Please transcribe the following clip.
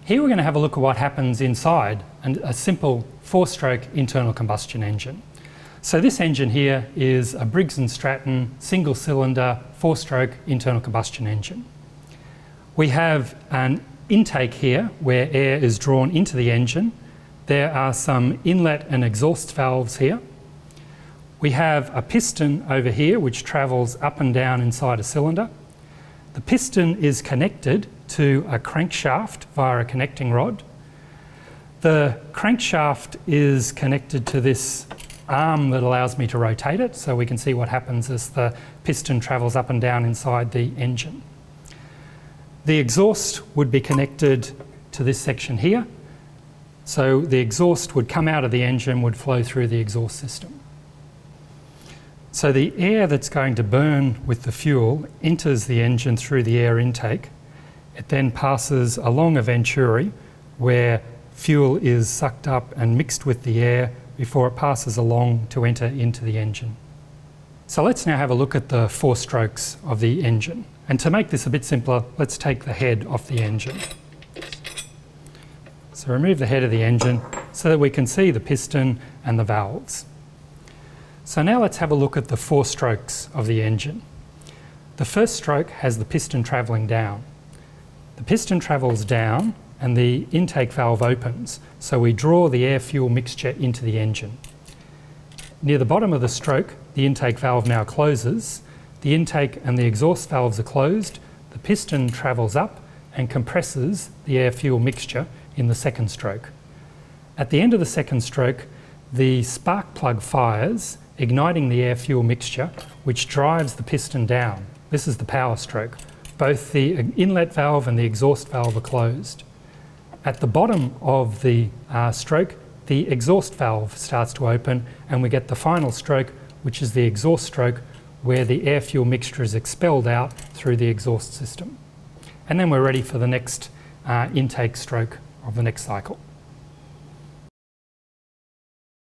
Here we're going to have a look at what happens inside a simple 4-stroke internal combustion engine. So this engine here is a Briggs & Stratton single-cylinder 4-stroke internal combustion engine. We have an intake here where air is drawn into the engine. There are some inlet and exhaust valves here. We have a piston over here which travels up and down inside a cylinder. The piston is connected to a crankshaft via a connecting rod. The crankshaft is connected to this arm that allows me to rotate it, so we can see what happens as the piston travels up and down inside the engine. The exhaust would be connected to this section here, so the exhaust would come out of the engine, would flow through the exhaust system. So the air that's going to burn with the fuel enters the engine through the air intake. It then passes along a venturi where fuel is sucked up and mixed with the air before it passes along to enter into the engine. So let's now have a look at the 4 strokes of the engine. And to make this a bit simpler, let's take the head off the engine. So remove the head of the engine so that we can see the piston and the valves. So now let's have a look at the 4 strokes of the engine. The first stroke has the piston travelling down. The piston travels down and the intake valve opens, so we draw the air-fuel mixture into the engine. Near the bottom of the stroke, the intake valve now closes. The intake and the exhaust valves are closed. The piston travels up and compresses the air-fuel mixture in the second stroke. At the end of the second stroke, the spark plug fires, igniting the air-fuel mixture, which drives the piston down. This is the power stroke. Both the inlet valve and the exhaust valve are closed. At the bottom of the stroke, the exhaust valve starts to open and we get the final stroke, which is the exhaust stroke, where the air-fuel mixture is expelled out through the exhaust system. And then we're ready for the next intake stroke of the next cycle.